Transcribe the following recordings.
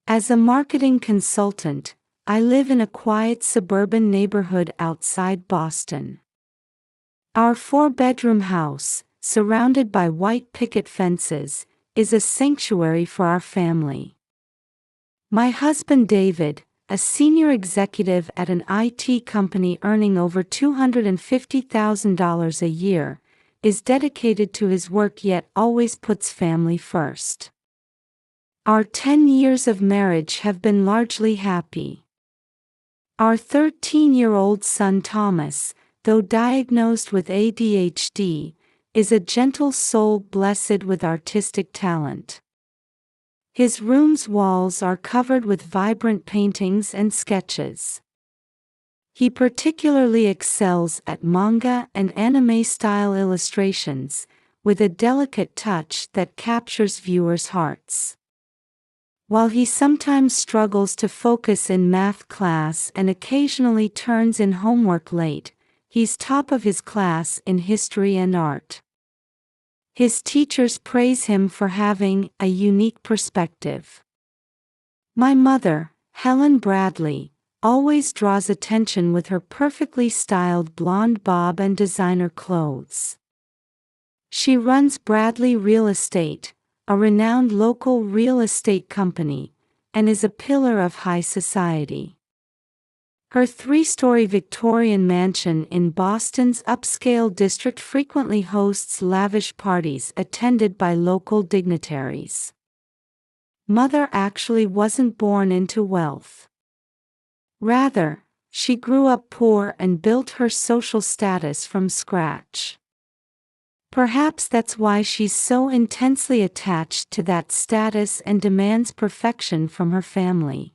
As a marketing consultant, I live in a quiet suburban neighborhood outside Boston. Our four-bedroom house, surrounded by white picket fences, is a sanctuary for our family. My husband David, a senior executive at an IT company earning over $250,000 a year, is dedicated to his work yet always puts family first. Our 10 years of marriage have been largely happy. Our 13-year-old son Thomas, though diagnosed with ADHD, is a gentle soul blessed with artistic talent. His room's walls are covered with vibrant paintings and sketches. He particularly excels at manga and anime-style illustrations, with a delicate touch that captures viewers' hearts. While he sometimes struggles to focus in math class and occasionally turns in homework late, he's top of his class in history and art. His teachers praise him for having a unique perspective. My mother, Helen Bradley, always draws attention with her perfectly styled blonde bob and designer clothes. She runs Bradley Real Estate, a renowned local real estate company, and is a pillar of high society. Her three-story Victorian mansion in Boston's upscale district frequently hosts lavish parties attended by local dignitaries. Mother actually wasn't born into wealth. Rather, she grew up poor and built her social status from scratch. Perhaps that's why she's so intensely attached to that status and demands perfection from her family.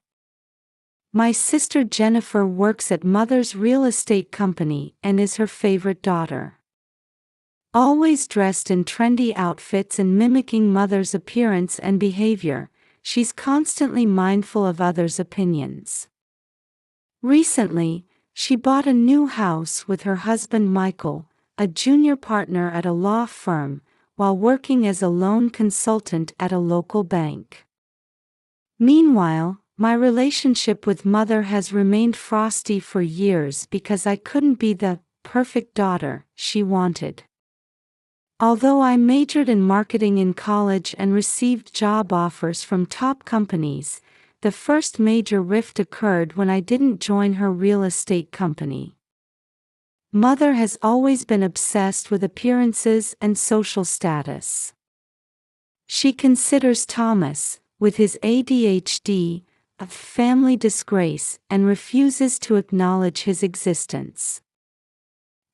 My sister Jennifer works at Mother's real estate company and is her favorite daughter. Always dressed in trendy outfits and mimicking Mother's appearance and behavior, she's constantly mindful of others' opinions. Recently, she bought a new house with her husband Michael, a junior partner at a law firm, while working as a loan consultant at a local bank. Meanwhile, my relationship with Mother has remained frosty for years because I couldn't be the perfect daughter she wanted. Although I majored in marketing in college and received job offers from top companies, the first major rift occurred when I didn't join her real estate company. Mother has always been obsessed with appearances and social status. She considers Thomas, with his ADHD, a family disgrace and refuses to acknowledge his existence.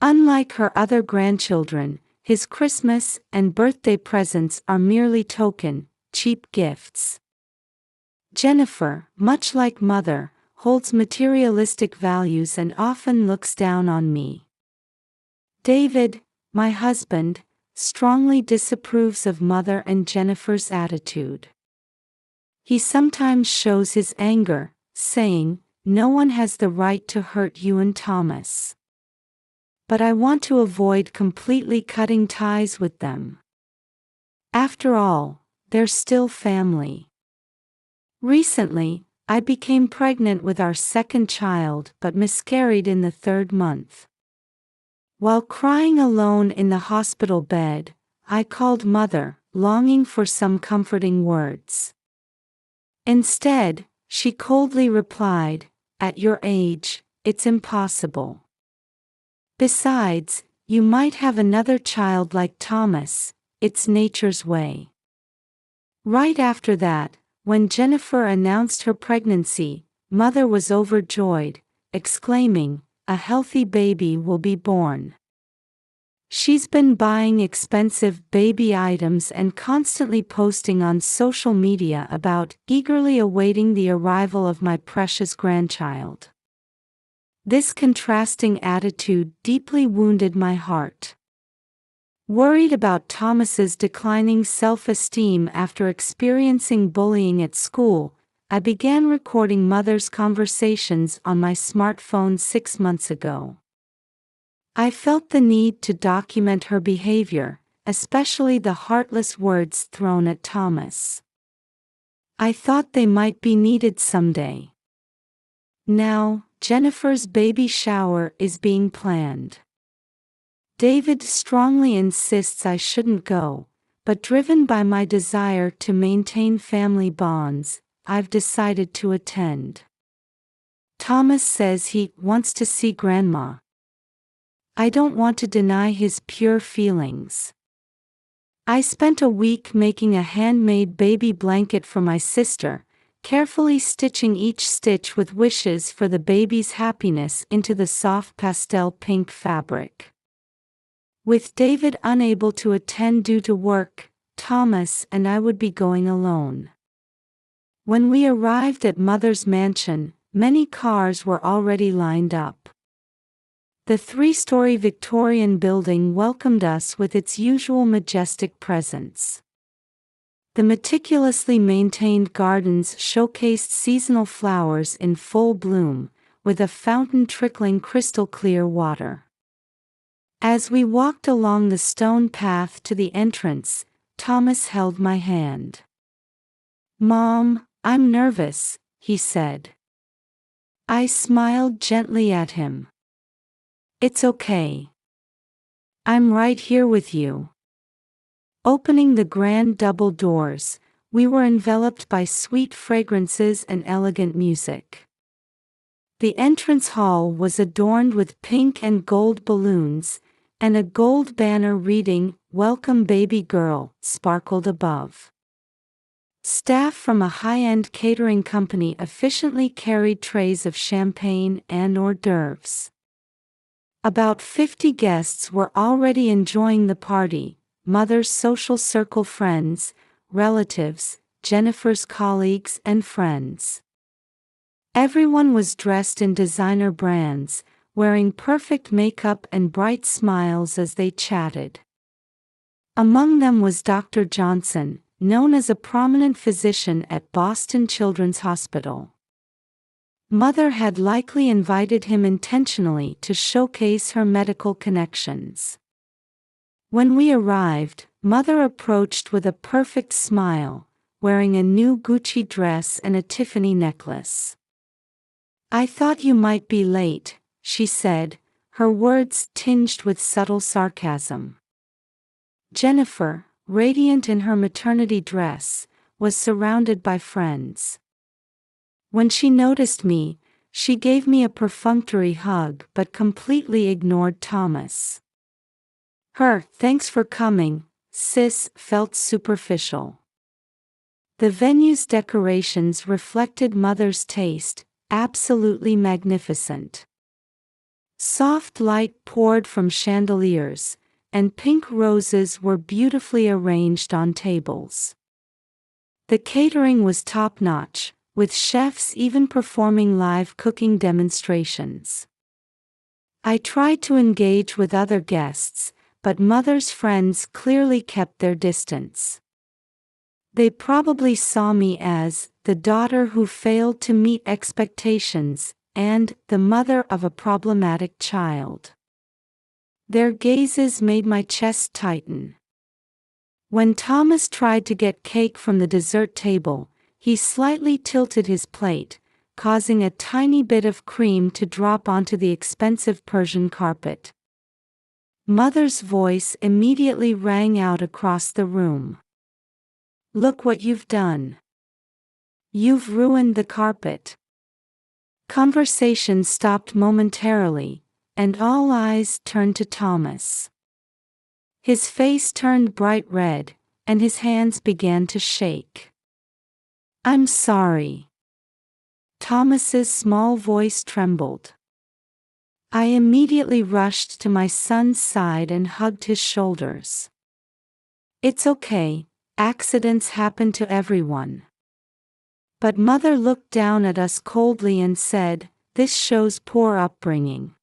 Unlike her other grandchildren, his Christmas and birthday presents are merely token, cheap gifts. Jennifer, much like Mother, holds materialistic values and often looks down on me. David, my husband, strongly disapproves of Mother and Jennifer's attitude. He sometimes shows his anger, saying, "No one has the right to hurt you and Thomas." But I want to avoid completely cutting ties with them. After all, they're still family. Recently, I became pregnant with our second child but miscarried in the third month. While crying alone in the hospital bed, I called Mother, longing for some comforting words. Instead, she coldly replied, "At your age, it's impossible. Besides, you might have another child like Thomas, it's nature's way." Right after that, when Jennifer announced her pregnancy, Mother was overjoyed, exclaiming, "A healthy baby will be born." She's been buying expensive baby items and constantly posting on social media about eagerly awaiting the arrival of my precious grandchild. This contrasting attitude deeply wounded my heart. Worried about Thomas's declining self-esteem after experiencing bullying at school, I began recording Mother's conversations on my smartphone 6 months ago. I felt the need to document her behavior, especially the heartless words thrown at Thomas. I thought they might be needed someday. Now, Jennifer's baby shower is being planned. David strongly insists I shouldn't go, but driven by my desire to maintain family bonds, I've decided to attend. Thomas says he wants to see Grandma. I don't want to deny his pure feelings. I spent a week making a handmade baby blanket for my sister, carefully stitching each stitch with wishes for the baby's happiness into the soft pastel pink fabric. With David unable to attend due to work, Thomas and I would be going alone. When we arrived at Mother's mansion, many cars were already lined up. The three-story Victorian building welcomed us with its usual majestic presence. The meticulously maintained gardens showcased seasonal flowers in full bloom, with a fountain trickling crystal-clear water. As we walked along the stone path to the entrance, Thomas held my hand. "Mom, I'm nervous," he said. I smiled gently at him. "It's okay. I'm right here with you." Opening the grand double doors, we were enveloped by sweet fragrances and elegant music. The entrance hall was adorned with pink and gold balloons, and a gold banner reading, "Welcome Baby Girl," sparkled above. Staff from a high-end catering company efficiently carried trays of champagne and hors d'oeuvres. About 50 guests were already enjoying the party: Mother's social circle friends, relatives, Jennifer's colleagues and friends. Everyone was dressed in designer brands, wearing perfect makeup and bright smiles as they chatted. Among them was Dr. Johnson, known as a prominent physician at Boston Children's Hospital. Mother had likely invited him intentionally to showcase her medical connections. When we arrived, Mother approached with a perfect smile, wearing a new Gucci dress and a Tiffany necklace. "I thought you might be late," she said, her words tinged with subtle sarcasm. Jennifer, radiant in her maternity dress, was surrounded by friends. When she noticed me, she gave me a perfunctory hug but completely ignored Thomas. Her "thanks for coming, sis" felt superficial. The venue's decorations reflected Mother's taste, absolutely magnificent. Soft light poured from chandeliers, and pink roses were beautifully arranged on tables. The catering was top-notch, with chefs even performing live cooking demonstrations. I tried to engage with other guests, but Mother's friends clearly kept their distance. They probably saw me as the daughter who failed to meet expectations and the mother of a problematic child. Their gazes made my chest tighten. When Thomas tried to get cake from the dessert table, he slightly tilted his plate, causing a tiny bit of cream to drop onto the expensive Persian carpet. Mother's voice immediately rang out across the room. "Look what you've done. You've ruined the carpet." Conversation stopped momentarily, and all eyes turned to Thomas. His face turned bright red, and his hands began to shake. "I'm sorry." Thomas's small voice trembled. I immediately rushed to my son's side and hugged his shoulders. "It's okay, accidents happen to everyone." But Mother looked down at us coldly and said, "This shows poor upbringing.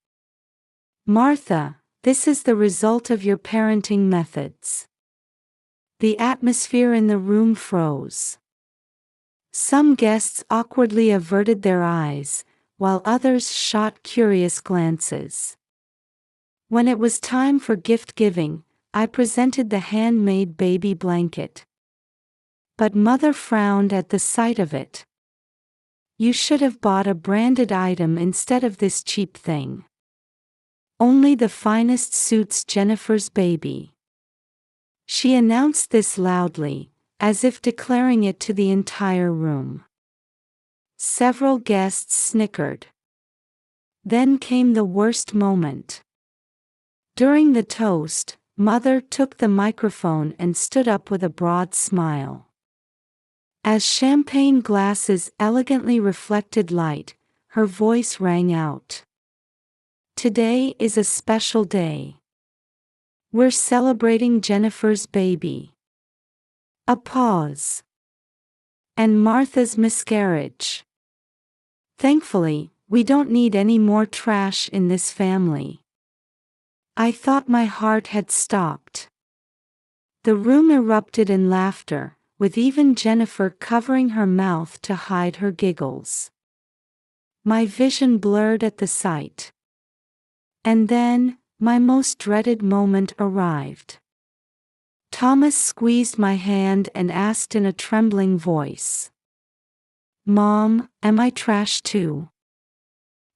Martha, this is the result of your parenting methods." The atmosphere in the room froze. Some guests awkwardly averted their eyes, while others shot curious glances. When it was time for gift-giving, I presented the handmade baby blanket. But Mother frowned at the sight of it. You should have bought a branded item instead of this cheap thing. Only the finest suits Jennifer's baby. She announced this loudly, as if declaring it to the entire room. Several guests snickered. Then came the worst moment. During the toast, Mother took the microphone and stood up with a broad smile. As champagne glasses elegantly reflected light, her voice rang out. Today is a special day. We're celebrating Jennifer's baby. A pause. And Martha's miscarriage. Thankfully, we don't need any more trash in this family. I thought my heart had stopped. The room erupted in laughter, with even Jennifer covering her mouth to hide her giggles. My vision blurred at the sight. And then, my most dreaded moment arrived. Thomas squeezed my hand and asked in a trembling voice, "Mom, am I trash too?"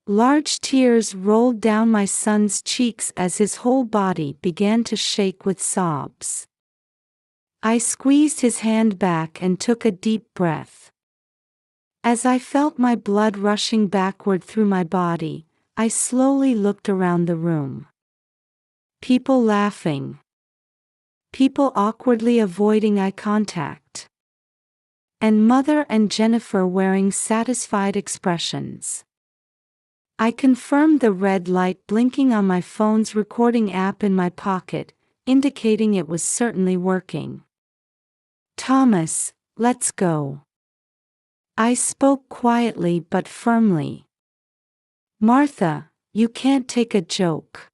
Large tears rolled down my son's cheeks as his whole body began to shake with sobs. I squeezed his hand back and took a deep breath. As I felt my blood rushing backward through my body, I slowly looked around the room. People laughing. People awkwardly avoiding eye contact. And Mother and Jennifer wearing satisfied expressions. I confirmed the red light blinking on my phone's recording app in my pocket, indicating it was certainly working. "Thomas, let's go." I spoke quietly but firmly. "Martha, you can't take a joke.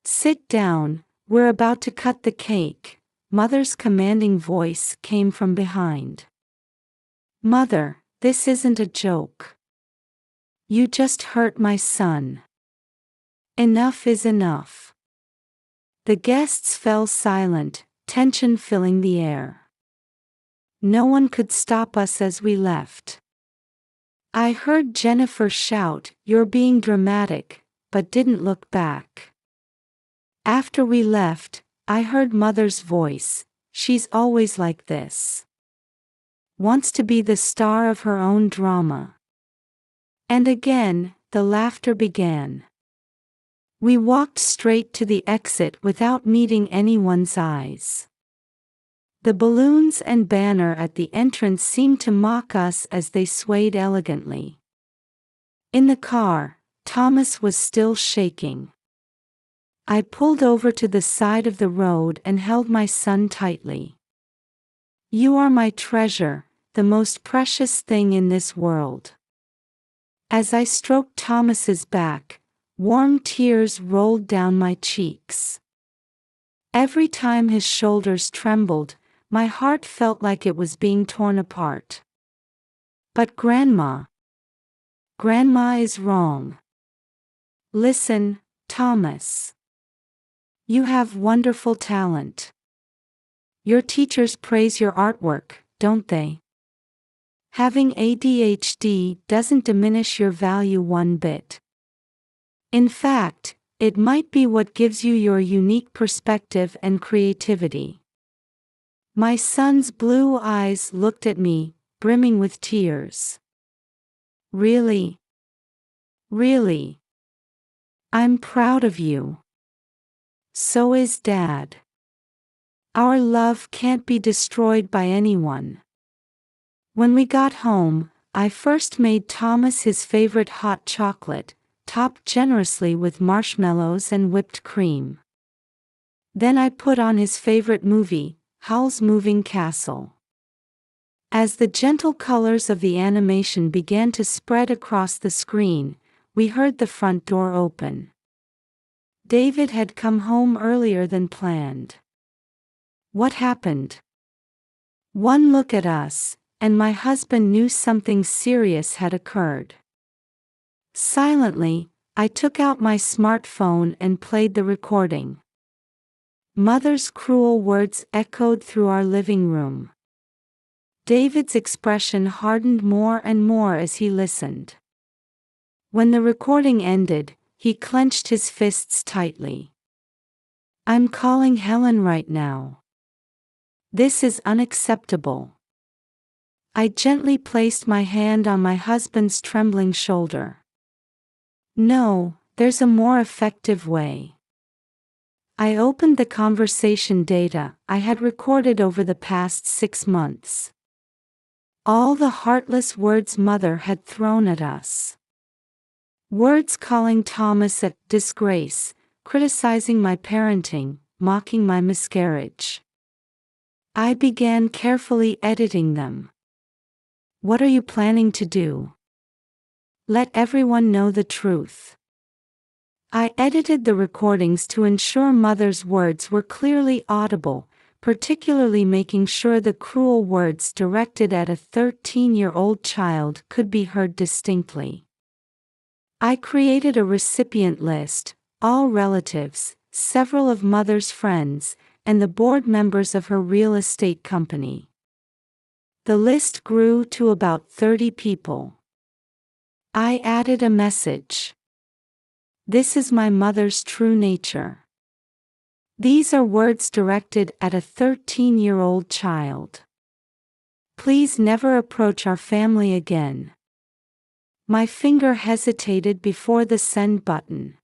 Sit down, we're about to cut the cake." Mother's commanding voice came from behind. "Mother, this isn't a joke. You just hurt my son. Enough is enough." The guests fell silent, tension filling the air. No one could stop us as we left. I heard Jennifer shout, "You're being dramatic," but didn't look back. After we left, I heard Mother's voice, "She's always like this. Wants to be the star of her own drama." And again, the laughter began. We walked straight to the exit without meeting anyone's eyes. The balloons and banner at the entrance seemed to mock us as they swayed elegantly. In the car, Thomas was still shaking. I pulled over to the side of the road and held my son tightly. "You are my treasure, the most precious thing in this world." As I stroked Thomas's back, warm tears rolled down my cheeks. Every time his shoulders trembled, my heart felt like it was being torn apart. "But Grandma is wrong. Listen, Thomas. You have wonderful talent. Your teachers praise your artwork, don't they? Having ADHD doesn't diminish your value one bit. In fact, it might be what gives you your unique perspective and creativity." My son's blue eyes looked at me, brimming with tears. "Really? Really? I'm proud of you. So is Dad. Our love can't be destroyed by anyone." When we got home, I first made Thomas his favorite hot chocolate, topped generously with marshmallows and whipped cream. Then I put on his favorite movie, Howl's Moving Castle. As the gentle colors of the animation began to spread across the screen, we heard the front door open. David had come home earlier than planned. What happened? One look at us, and my husband knew something serious had occurred. Silently, I took out my smartphone and played the recording. Mother's cruel words echoed through our living room. David's expression hardened more and more as he listened. When the recording ended, he clenched his fists tightly. "I'm calling Helen right now. This is unacceptable." I gently placed my hand on my husband's trembling shoulder. "No, there's a more effective way." I opened the conversation data I had recorded over the past 6 months. All the heartless words Mother had thrown at us. Words calling Thomas a disgrace, criticizing my parenting, mocking my miscarriage. I began carefully editing them. "What are you planning to do? Let everyone know the truth." I edited the recordings to ensure Mother's words were clearly audible, particularly making sure the cruel words directed at a 13-year-old child could be heard distinctly. I created a recipient list, all relatives, several of Mother's friends, and the board members of her real estate company. The list grew to about 30 people. I added a message. "This is my mother's true nature." These are words directed at a 13-year-old child. "Please never approach our family again." My finger hesitated before the send button.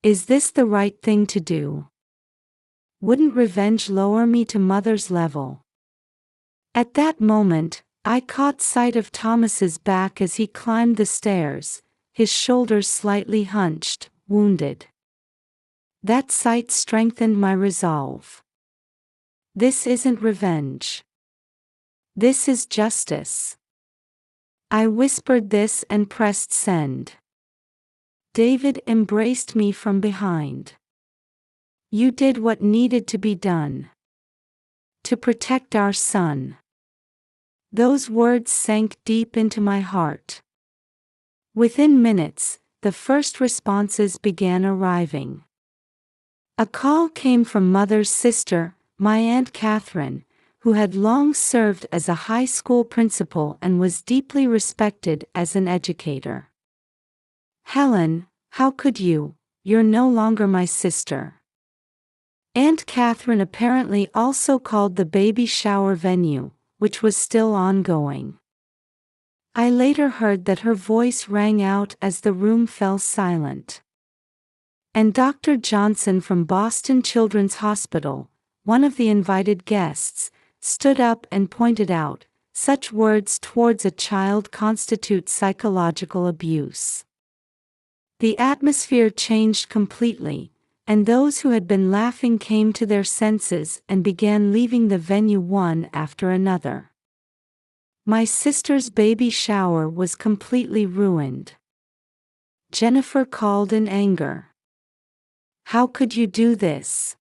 Is this the right thing to do? Wouldn't revenge lower me to Mother's level? At that moment, I caught sight of Thomas's back as he climbed the stairs, his shoulders slightly hunched, wounded. That sight strengthened my resolve. This isn't revenge. This is justice. I whispered this and pressed send. David embraced me from behind. "You did what needed to be done. To protect our son." Those words sank deep into my heart. Within minutes, the first responses began arriving. A call came from Mother's sister, my Aunt Catherine, who had long served as a high school principal and was deeply respected as an educator. "Helen, how could you? You're no longer my sister." Aunt Catherine apparently also called the baby shower venue, which was still ongoing. I later heard that her voice rang out as the room fell silent. And Dr. Johnson from Boston Children's Hospital, one of the invited guests, stood up and pointed out, "Such words towards a child constitute psychological abuse." The atmosphere changed completely, and those who had been laughing came to their senses and began leaving the venue one after another. My sister's baby shower was completely ruined. Jennifer called in anger. "How could you do this?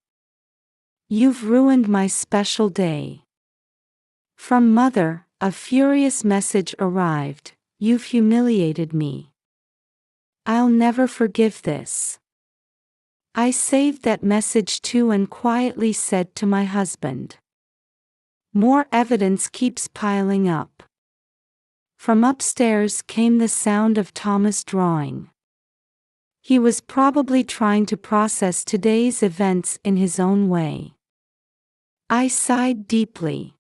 You've ruined my special day." From Mother, a furious message arrived, "You've humiliated me. I'll never forgive this." I saved that message too and quietly said to my husband, "More evidence keeps piling up." From upstairs came the sound of Thomas drawing. He was probably trying to process today's events in his own way. I sighed deeply.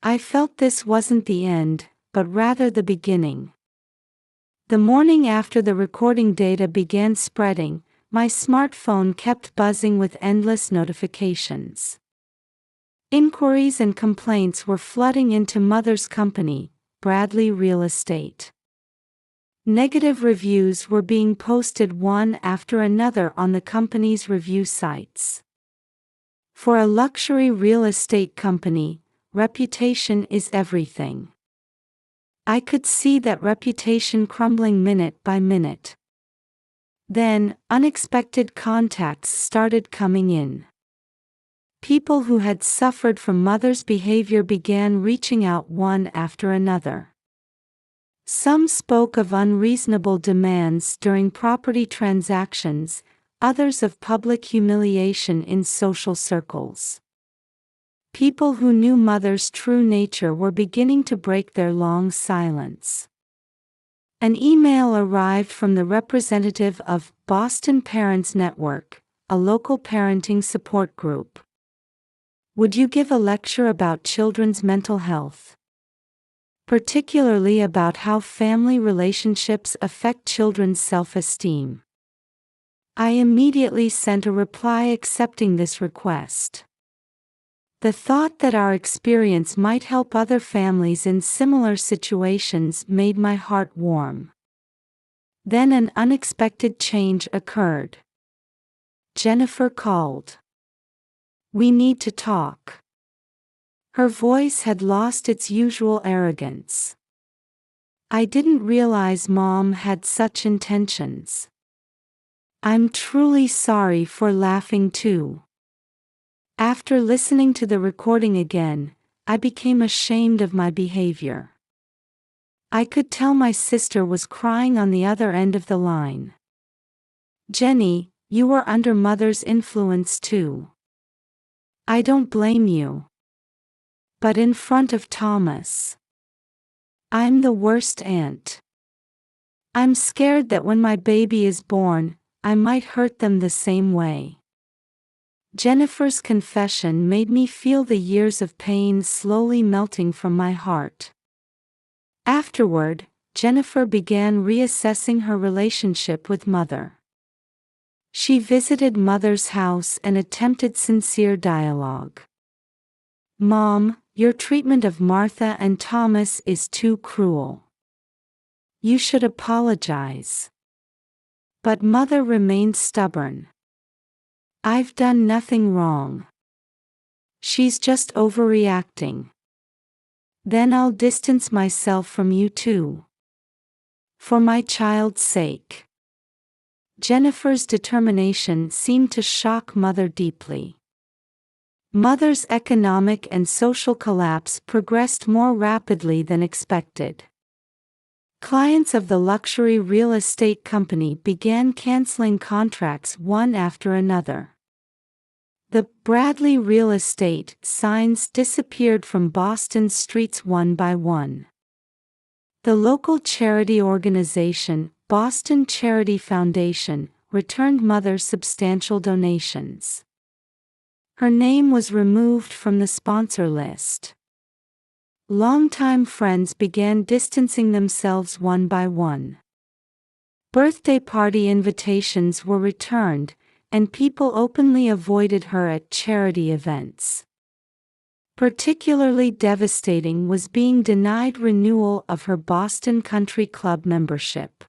I felt this wasn't the end, but rather the beginning. The morning after the recording data began spreading, my smartphone kept buzzing with endless notifications. Inquiries and complaints were flooding into Mother's company, Bradley Real Estate. Negative reviews were being posted one after another on the company's review sites. For a luxury real estate company, reputation is everything. I could see that reputation crumbling minute by minute. Then, unexpected contacts started coming in. People who had suffered from Mother's behavior began reaching out one after another. Some spoke of unreasonable demands during property transactions, others of public humiliation in social circles. People who knew Mother's true nature were beginning to break their long silence. An email arrived from the representative of Boston Parents Network, a local parenting support group. Would you give a lecture about children's mental health? Particularly about how family relationships affect children's self-esteem. I immediately sent a reply accepting this request. The thought that our experience might help other families in similar situations made my heart warm. Then an unexpected change occurred. Jennifer called. We need to talk. Her voice had lost its usual arrogance. I didn't realize Mom had such intentions. I'm truly sorry for laughing too. After listening to the recording again, I became ashamed of my behavior. I could tell my sister was crying on the other end of the line. Jenny, you were under Mother's influence too. I don't blame you. But in front of Thomas, I'm the worst aunt. I'm scared that when my baby is born, I might hurt them the same way. Jennifer's confession made me feel the years of pain slowly melting from my heart. Afterward, Jennifer began reassessing her relationship with Mother. She visited Mother's house and attempted sincere dialogue. Mom, your treatment of Martha and Thomas is too cruel. You should apologize. But Mother remained stubborn. I've done nothing wrong. She's just overreacting. Then I'll distance myself from you too. For my child's sake. Jennifer's determination seemed to shock Mother deeply. Mother's economic and social collapse progressed more rapidly than expected. Clients of the luxury real estate company began canceling contracts one after another. The Bradley Real Estate signs disappeared from Boston's streets one by one. The local charity organization, Boston Charity Foundation, returned Mother substantial donations. Her name was removed from the sponsor list. Longtime friends began distancing themselves one by one. Birthday party invitations were returned, and people openly avoided her at charity events. Particularly devastating was being denied renewal of her Boston Country Club membership.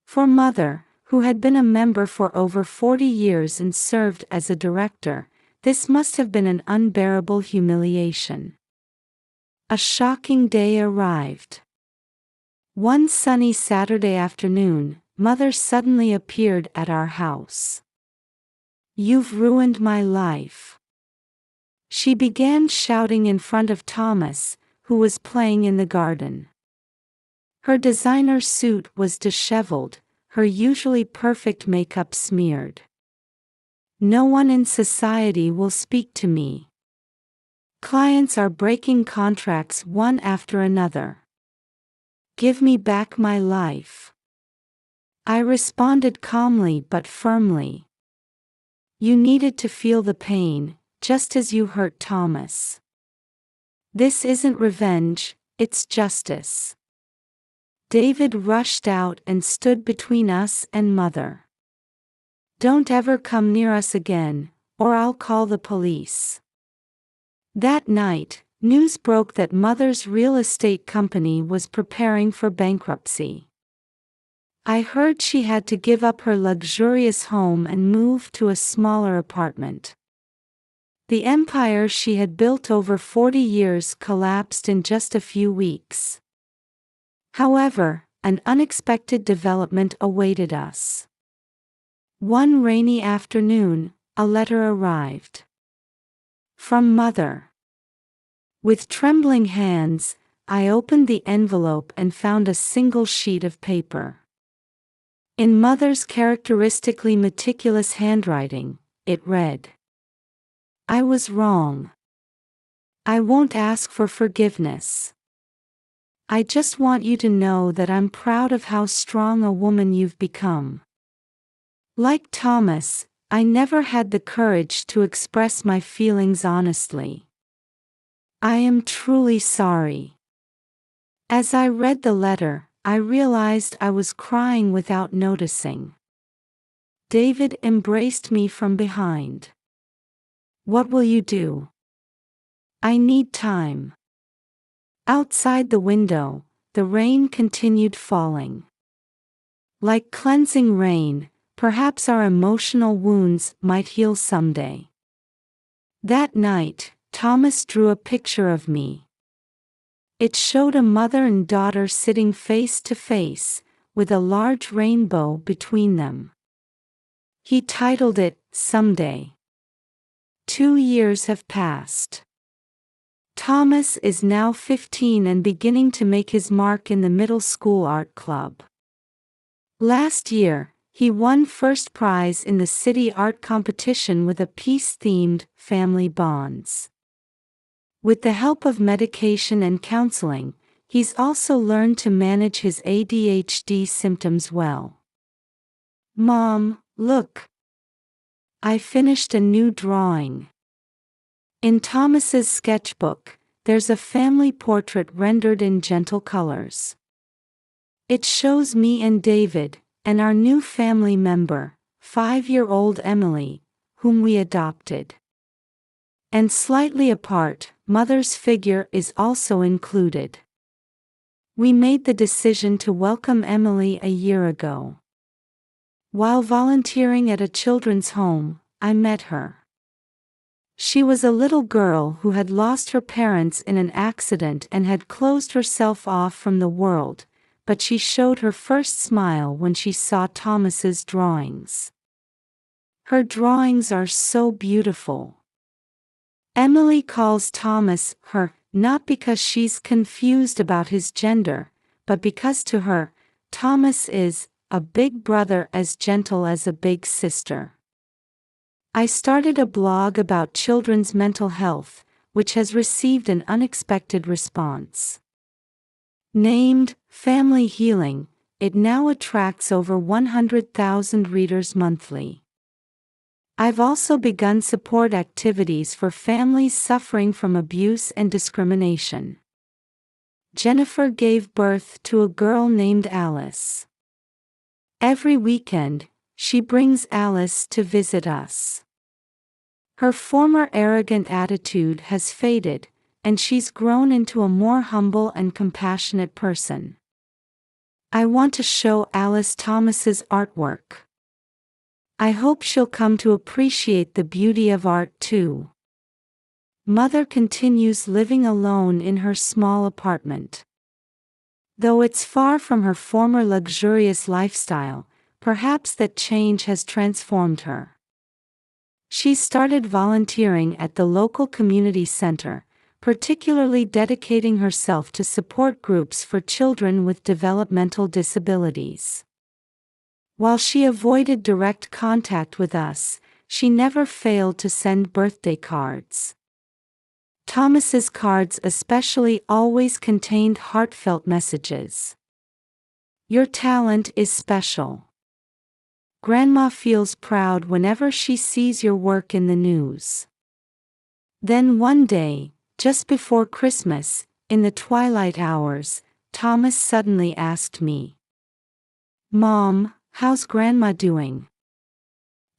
For Mother, who had been a member for over 40 years and served as a director, this must have been an unbearable humiliation. A shocking day arrived. One sunny Saturday afternoon, Mother suddenly appeared at our house. You've ruined my life. She began shouting in front of Thomas, who was playing in the garden. Her designer suit was disheveled, her usually perfect makeup smeared. No one in society will speak to me. Clients are breaking contracts one after another. Give me back my life. I responded calmly but firmly. You needed to feel the pain, just as you hurt Thomas. This isn't revenge, it's justice. David rushed out and stood between us and Mother. Don't ever come near us again, or I'll call the police. That night, news broke that Mother's real estate company was preparing for bankruptcy. I heard she had to give up her luxurious home and move to a smaller apartment. The empire she had built over 40 years collapsed in just a few weeks. However, an unexpected development awaited us. One rainy afternoon, a letter arrived. From Mother. With trembling hands, I opened the envelope and found a single sheet of paper. In Mother's characteristically meticulous handwriting, it read, I was wrong. I won't ask for forgiveness. I just want you to know that I'm proud of how strong a woman you've become. Like Thomas, I never had the courage to express my feelings honestly. I am truly sorry. As I read the letter, I realized I was crying without noticing. David embraced me from behind. What will you do? I need time. Outside the window, the rain continued falling. Like cleansing rain, perhaps our emotional wounds might heal someday. That night, Thomas drew a picture of me. It showed a mother and daughter sitting face to face, with a large rainbow between them. He titled it, "Someday." 2 years have passed. Thomas is now 15 and beginning to make his mark in the middle school art club. Last year, he won first prize in the city art competition with a piece themed Family Bonds. With the help of medication and counseling, he's also learned to manage his ADHD symptoms well. Mom, look. I finished a new drawing. In Thomas's sketchbook, there's a family portrait rendered in gentle colors. It shows me and David, and our new family member, 5-year-old Emily, whom we adopted. And slightly apart, Mother's figure is also included. We made the decision to welcome Emily a year ago. While volunteering at a children's home, I met her. She was a little girl who had lost her parents in an accident and had closed herself off from the world, but she showed her first smile when she saw Thomas's drawings. Her drawings are so beautiful. Emily calls Thomas her, not because she's confused about his gender, but because to her, Thomas is a big brother as gentle as a big sister. I started a blog about children's mental health, which has received an unexpected response. Named Family Healing, it now attracts over 100,000 readers monthly. I've also begun support activities for families suffering from abuse and discrimination. Jennifer gave birth to a girl named Alice. Every weekend, she brings Alice to visit us. Her former arrogant attitude has faded, and she's grown into a more humble and compassionate person. I want to show Alice Thomas's artwork. I hope she'll come to appreciate the beauty of art too. Mother continues living alone in her small apartment. Though it's far from her former luxurious lifestyle, perhaps that change has transformed her. She started volunteering at the local community center, particularly dedicating herself to support groups for children with developmental disabilities. While she avoided direct contact with us, she never failed to send birthday cards. Thomas's cards especially always contained heartfelt messages. Your talent is special. Grandma feels proud whenever she sees your work in the news. Then one day, just before Christmas, in the twilight hours, Thomas suddenly asked me, "Mom, how's Grandma doing?"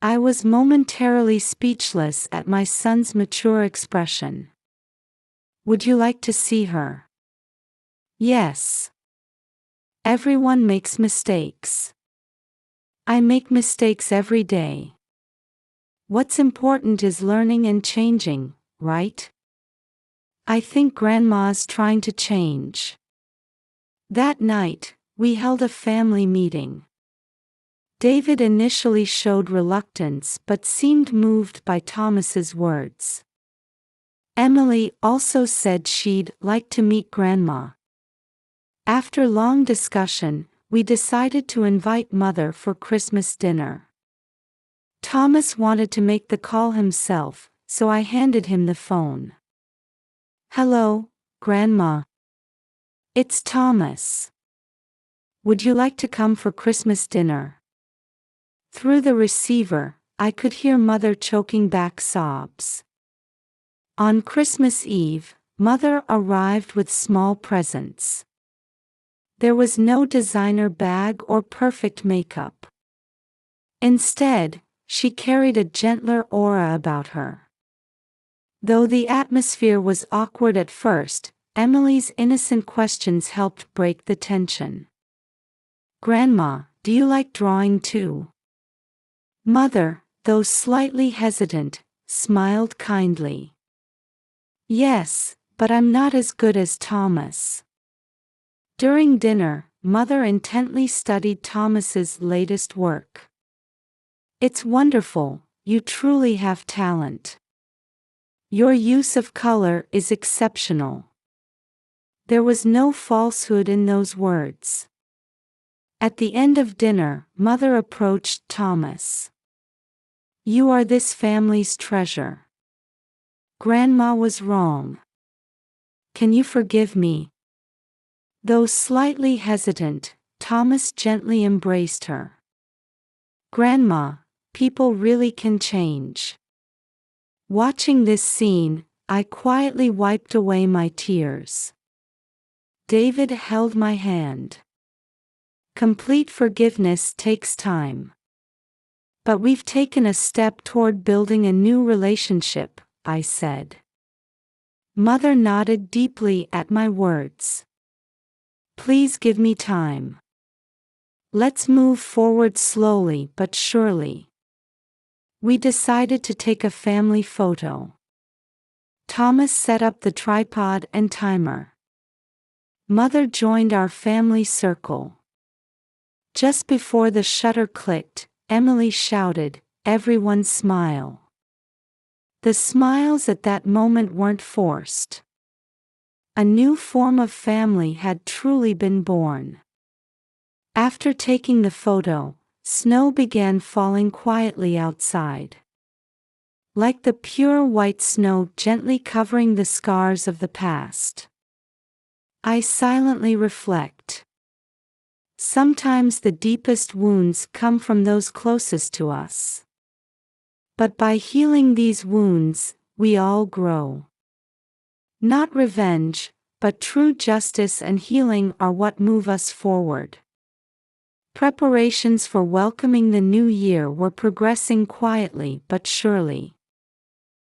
I was momentarily speechless at my son's mature expression. Would you like to see her? Yes. Everyone makes mistakes. I make mistakes every day. What's important is learning and changing, right? I think Grandma's trying to change. That night, we held a family meeting. David initially showed reluctance but seemed moved by Thomas's words. Emily also said she'd like to meet Grandma. After long discussion, we decided to invite Mother for Christmas dinner. Thomas wanted to make the call himself, so I handed him the phone. Hello, Grandma. It's Thomas. Would you like to come for Christmas dinner? Through the receiver, I could hear Mother choking back sobs. On Christmas Eve, Mother arrived with small presents. There was no designer bag or perfect makeup. Instead, she carried a gentler aura about her. Though the atmosphere was awkward at first, Emily's innocent questions helped break the tension. Grandma, do you like drawing too? Mother, though slightly hesitant, smiled kindly. Yes, but I'm not as good as Thomas. During dinner, Mother intently studied Thomas's latest work. It's wonderful, you truly have talent. Your use of color is exceptional. There was no falsehood in those words. At the end of dinner, Mother approached Thomas. You are this family's treasure. Grandma was wrong. Can you forgive me? Though slightly hesitant, Thomas gently embraced her. Grandma, people really can change. Watching this scene, I quietly wiped away my tears. David held my hand. Complete forgiveness takes time. But we've taken a step toward building a new relationship, I said. Mother nodded deeply at my words. Please give me time. Let's move forward slowly but surely. We decided to take a family photo. Thomas set up the tripod and timer. Mother joined our family circle. Just before the shutter clicked, Emily shouted, "Everyone smile." The smiles at that moment weren't forced. A new form of family had truly been born. After taking the photo, snow began falling quietly outside. Like the pure white snow gently covering the scars of the past. I silently reflect. Sometimes the deepest wounds come from those closest to us. But by healing these wounds, we all grow. Not revenge, but true justice and healing are what move us forward. Preparations for welcoming the new year were progressing quietly but surely.